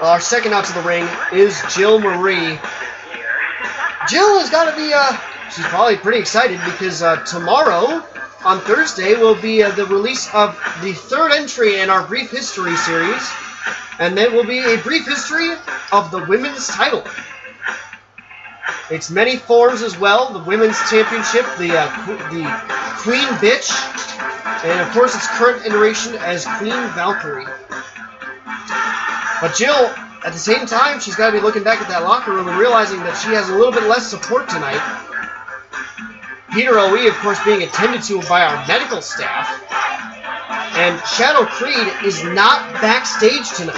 Well, our second out to the ring is Jill Marie. Jill has got to be, she's probably pretty excited because tomorrow, on Thursday, will be the release of the third entry in our Brief History series. And then will be a brief history of the women's title. It's many forms as well. The women's championship, the Queen Bitch, and of course its current iteration as Queen Valkyrie. But Jill, at the same time, she's got to be looking back at that locker room and realizing that she has a little bit less support tonight. Peter O.E., of course, being attended to by our medical staff. And Shadow Creed is not backstage tonight.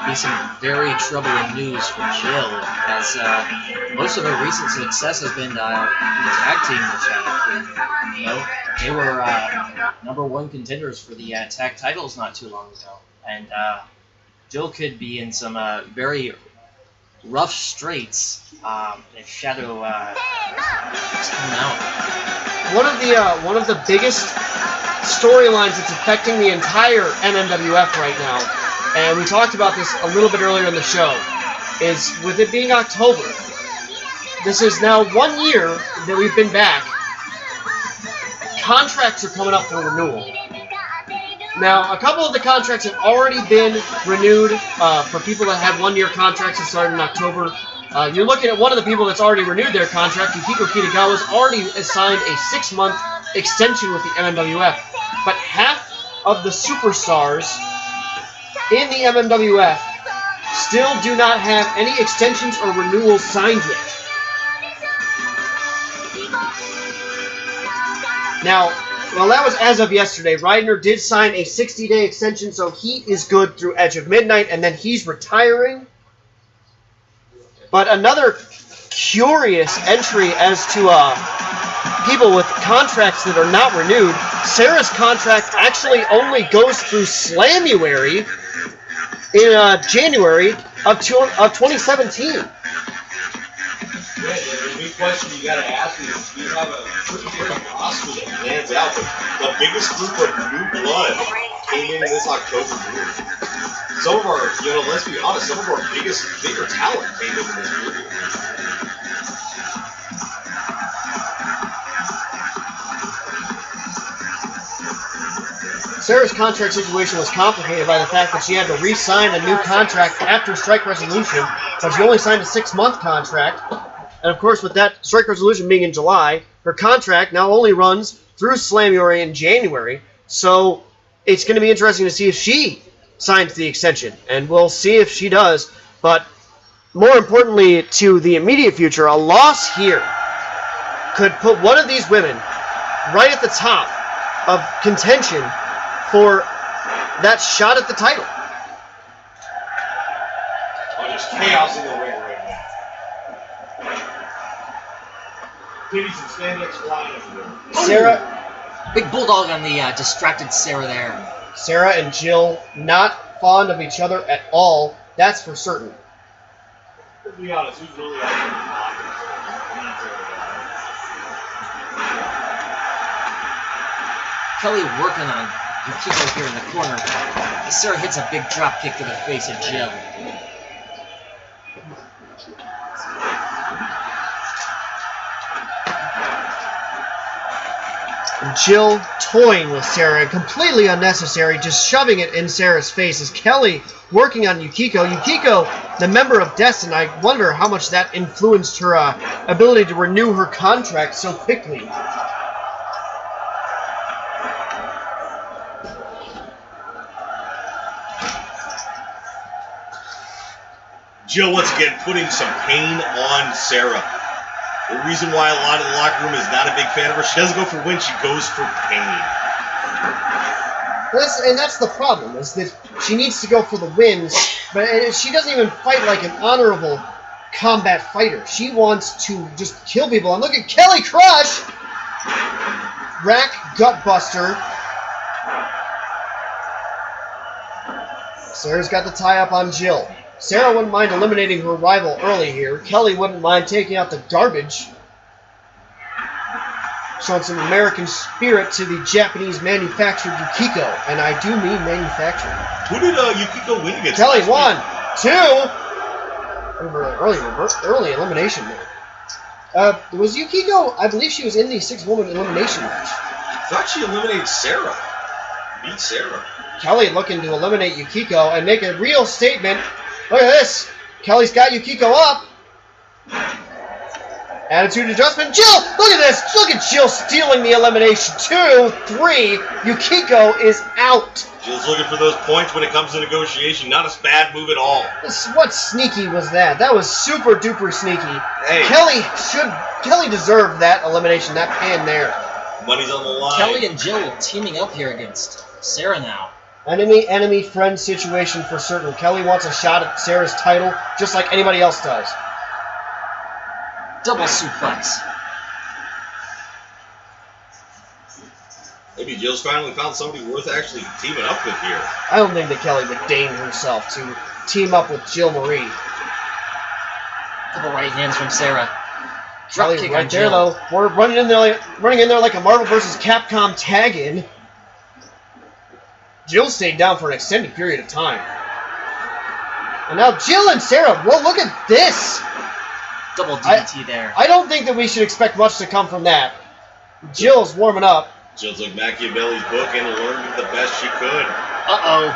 Be some very troubling news for Jill, as most of her recent success has been in the tag team with Shadow Creed. You know, they were #1 contenders for the tag titles not too long ago, and Jill could be in some very rough straits if Shadow is coming out. One of the biggest storylines that's affecting the entire MMWF right now, and we talked about this a little bit earlier in the show, is with it being October. This is now 1 year that we've been back. Contracts are coming up for renewal. Now, a couple of the contracts have already been renewed for people that had 1 year contracts that started in October. You're looking at one of the people that's already renewed their contract. Yukiko Kitagawa's already signed a 6-month extension with the MMWF. But half of the superstars in the MMWF still do not have any extensions or renewals signed yet. Now, well, that was as of yesterday. Ryder did sign a 60-day extension, so he is good through Edge of Midnight, and then he's retiring. But another curious entry as to people with contracts that are not renewed. Sarah's contract actually only goes through Slamuary in January of 2017. Yeah, the big question you gotta ask is, we have a pretty big roster that plans out, but the biggest group of new blood came in this October period. Some of our, let's be honest, some of our bigger talent came in this period. Sarah's contract situation was complicated by the fact that she had to re-sign a new contract after Strike Resolution, but she only signed a 6-month contract. And of course, with that Strike Resolution being in July, her contract now only runs through Slamuary in January. So it's going to be interesting to see if she signs the extension, and we'll see if she does. But more importantly, to the immediate future, a loss here could put one of these women right at the top of contention for that shot at the title. Oh, there's chaos in the ring right now. Kitties and spandex flying everywhere. Sarah, Big bulldog on the distracted Sarah there. Sarah and Jill not fond of each other at all. That's for certain. To be honest, who's really out there knocking? Kelly working on Yukiko here in the corner. Sarah hits a big drop kick to the face of Jill. Jill toying with Sarah, completely unnecessary, just shoving it in Sarah's face as Kelly working on Yukiko. Yukiko, the member of Destin, I wonder how much that influenced her ability to renew her contract so quickly. Jill, once again, putting some pain on Sarah. The reason why a lot of the locker room is not a big fan of her, she doesn't go for win, she goes for pain. That's the problem, is that she needs to go for the wins, but she doesn't even fight like an honorable combat fighter. She wants to just kill people. And look at Kelly Crush! Rack Gutbuster. Sarah's got the tie-up on Jill. Sarah wouldn't mind eliminating her rival early here. Kelly wouldn't mind taking out the garbage. showing some American spirit to the Japanese manufactured Yukiko, and I do mean manufactured. Who did Yukiko win against? Kelly, 1, 2. Early elimination there. Was Yukiko? I believe she was in the 6-woman elimination match. I thought she eliminated Sarah. Beat Sarah. Kelly looking to eliminate Yukiko and make a real statement. Look at this. Kelly's got Yukiko up. Attitude adjustment. Jill, look at this. Look at Jill stealing the elimination. 2, 3. Yukiko is out. Jill's looking for those points when it comes to negotiation. Not a bad move at all. What sneaky was that? That was super duper sneaky. Hey. Kelly deserved that elimination, that pin there. Money's on the line. Kelly and Jill teaming up here against Sarah now. Enemy, friend situation for certain. Kelly wants a shot at Sarah's title, just like anybody else does. Double suplex. Maybe Jill's finally found somebody worth actually teaming up with here. I don't think that Kelly would deign herself to team up with Jill Marie. Couple right hands from Sarah. Drop Kelly kick right on there, Jill. though. We're running in there like a Marvel vs. Capcom tag-in. Jill stayed down for an extended period of time. And now Jill and Sarah, well, look at this. Double DDT there. I don't think that we should expect much to come from that. Jill's warming up. Jill's like Machiavelli's book and learned the best she could. Uh-oh.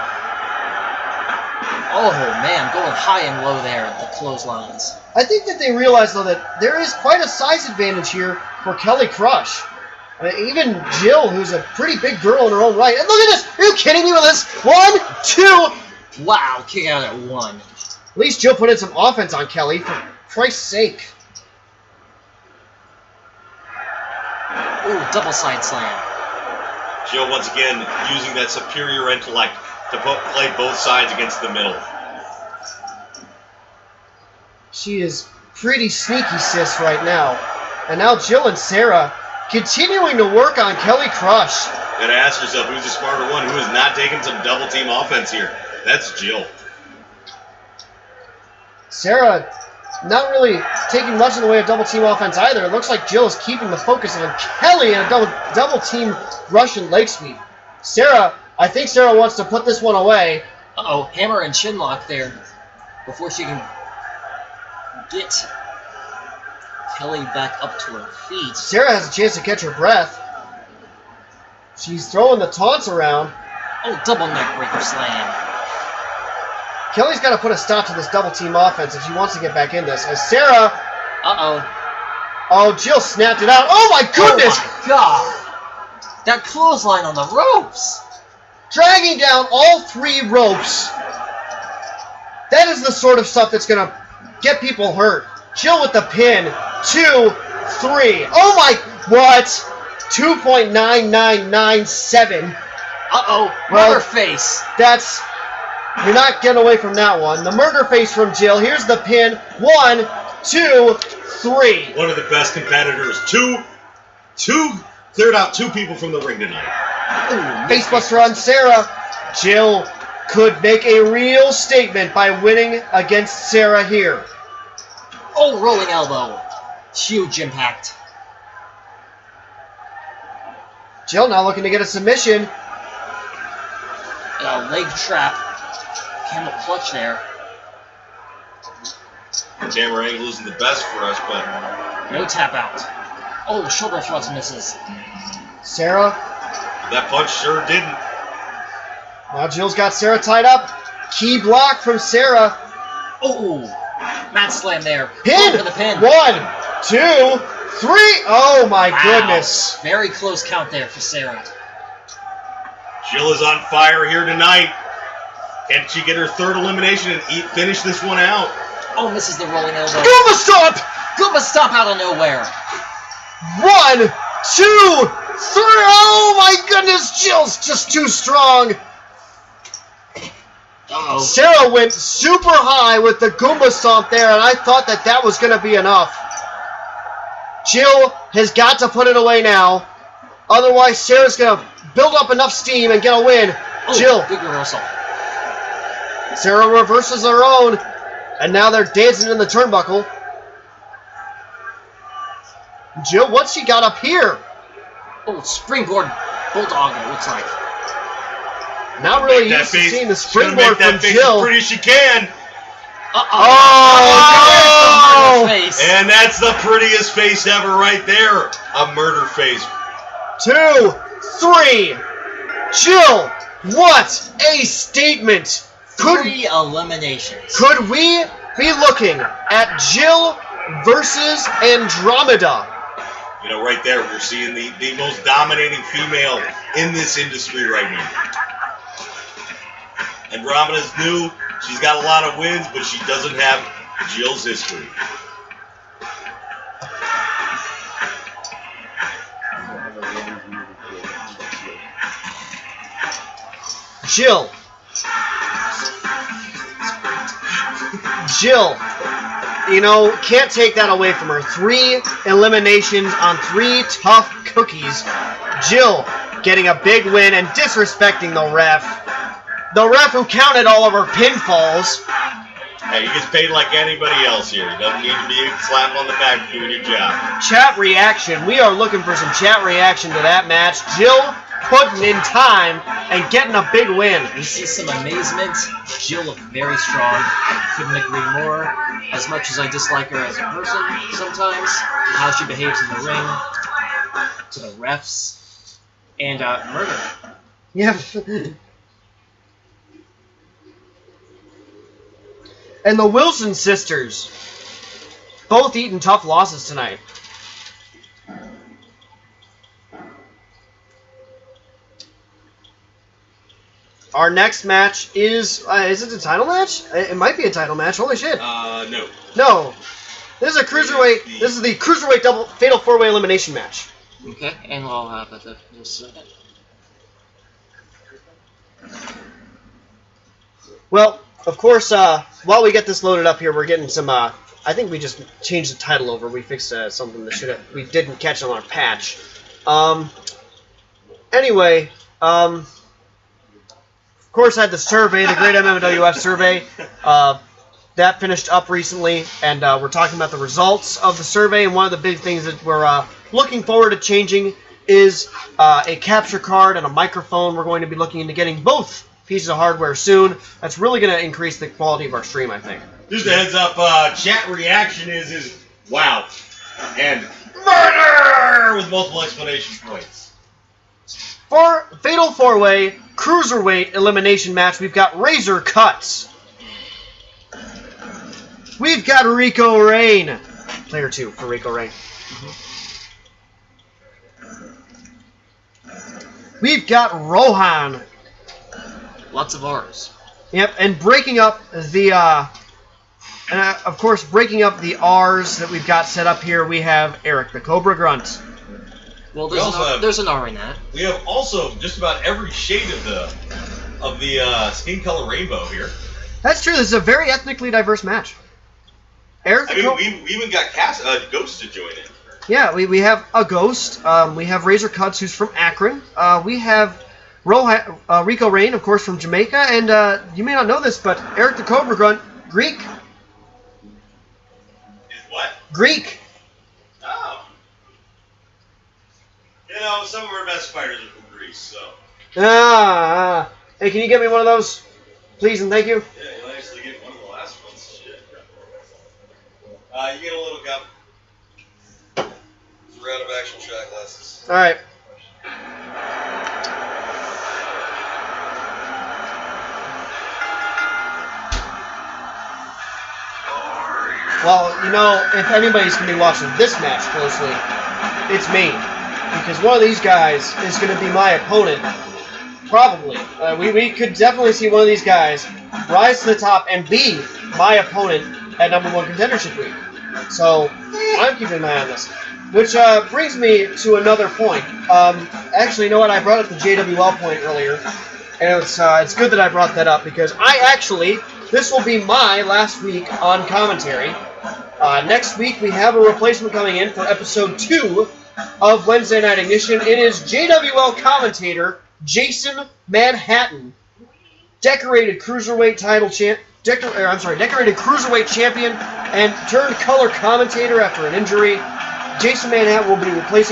Oh, man, going high and low there at the clotheslines. I think that they realize, though, that there is quite a size advantage here for Kelly Crush. I mean, even Jill, who's a pretty big girl in her own right. And look at this! Are you kidding me with this? 1, 2. Wow, kick out at 1. At least Jill put in some offense on Kelly, for Christ's sake. Ooh, double side slam. Jill, once again, using that superior intellect to play both sides against the middle. She is pretty sneaky, sis, right now. And now Jill and Sarah continuing to work on Kelly Crush. Gotta ask yourself, who's the smarter one? Who is not taking some double team offense here? That's Jill. Sarah not really taking much in the way of double team offense either. It looks like Jill is keeping the focus on Kelly and a double team Russian leg sweep. I think Sarah wants to put this one away. Uh-oh, hammer and chin lock there before she can get Kelly back up to her feet. Sarah has a chance to catch her breath. She's throwing the taunts around. Oh, double neck breaker slam. Kelly's got to put a stop to this double team offense if she wants to get back in this. As Sarah... Oh, Jill snapped it out. Oh, my goodness! Oh, my God. That clothesline on the ropes. Dragging down all 3 ropes. That is the sort of stuff that's going to get people hurt. Jill with the pin. 2, 3. Oh, my... What? 2.9997. Uh-oh. Well, Murder face. That's... You're not getting away from that one. The murder face from Jill. Here's the pin. 1, 2, 3. One of the best competitors. Two cleared out 2 people from the ring tonight. Facebuster on Sarah. Jill could make a real statement by winning against Sarah here. Oh, rolling elbow. Huge impact. Jill now looking to get a submission. A leg trap. Camel clutch there. Camera angle isn't the best for us, but... No tap out. Oh, shoulder thrust misses. Sarah. That punch sure didn't. Now Jill's got Sarah tied up. Key block from Sarah. Oh, mat slam there. Pin. For the pin. 1, 2, 3. Oh my goodness. Very close count there for Sarah. Jill is on fire here tonight. Can she get her 3rd elimination and finish this one out? Oh, misses the rolling elbow. Goomba stomp. Goomba stomp out of nowhere. 1, 2, 3. Oh my goodness. Jill's just too strong. Uh-oh. Sarah went super high with the Goomba stomp there, and I thought that was going to be enough. Jill has got to put it away now. Otherwise, Sarah's going to build up enough steam and get a win. Oh, Jill. Big reversal. Sarah reverses her own, and now they're dancing in the turnbuckle. Jill, what's she got up here? Oh, springboard bulldog, it looks like. Not really Make that used to face- seeing the she's gonna springboard make that from face Jill. as pretty as she can. Oh! Face. And that's the prettiest face ever right there. A murder face. 2, 3. Jill, what a statement! Could 3 eliminations. we be looking at Jill versus Andromeda? You know, right there, we're seeing the most dominating female in this industry right now. Andromeda's new. She's got a lot of wins, but she doesn't have Jill's history. Jill, you know, can't take that away from her. 3 eliminations on 3 tough cookies. Jill getting a big win and disrespecting the ref. The ref who counted all of her pinfalls. Hey, he gets paid like anybody else here. He doesn't need to be a slap on the back for doing your job. Chat reaction. We are looking for some chat reaction to that match. Jill putting in time and getting a big win. We see some amazement. Jill looked very strong. Couldn't agree more. As much as I dislike her as a person sometimes, how she behaves in the ring, to the refs, and murder. Yeah. And the Wilson sisters, both eating tough losses tonight. Our next match is it a title match? It might be a title match. Holy shit. No. No. This is a cruiserweight. This is the cruiserweight double fatal 4-way elimination match. Okay, and we'll have it in a second. Well, of course, while we get this loaded up here, we're getting some. I think we just changed the title over. We fixed something that we didn't catch on our patch. Anyway, of course, I had the survey, the Great MMWF survey. That finished up recently, and we're talking about the results of the survey. And one of the big things that we're looking forward to changing is a capture card and a microphone. We're going to be looking into getting both pieces of hardware soon. That's really going to increase the quality of our stream, I think. Just a heads up, chat reaction is wow and murder with multiple exclamation points. For Fatal 4-Way Cruiserweight Elimination Match, we've got Razor Cuts. We've got Rico Rain. Player 2 for Rico Rain. We've got Rohan. Lots of R's. Yep, and breaking up the, of course, breaking up the R's that we've got set up here, we have Eric the Cobra Grunt. Well, We there's an R in that. We have also just about every shade of the skin color rainbow here. That's true. This is a very ethnically diverse match. Eric the Cobra. We even got Ghost to join in. Yeah, we have a Ghost. We have Razor Cuts, who's from Akron. We have Rico Rain, of course, from Jamaica. And you may not know this, but Eric the Cobra Grunt, Greek. Is what? Greek. Oh. You know, some of our best fighters are from Greece, so. Hey, can you get me one of those, please and thank you? Yeah, you'll actually get one of the last ones. Shit. You get a little cup. We're out of action shot glasses. All right. Well, you know, if anybody's going to be watching this match closely, it's me. Because one of these guys is going to be my opponent. Probably. We could definitely see one of these guys rise to the top and be my opponent at #1 Contendership Week. So, I'm keeping an eye on this. Which brings me to another point. Actually, you know what? I brought up the JWL point earlier. And it's good that I brought that up because this will be my last week on commentary. Next week, we have a replacement coming in for episode 2 of Wednesday Night Ignition. It is JWL commentator Jason Manhattan, decorated cruiserweight decorated cruiserweight champion, and turned color commentator after an injury. Jason Manhattan will be replacing me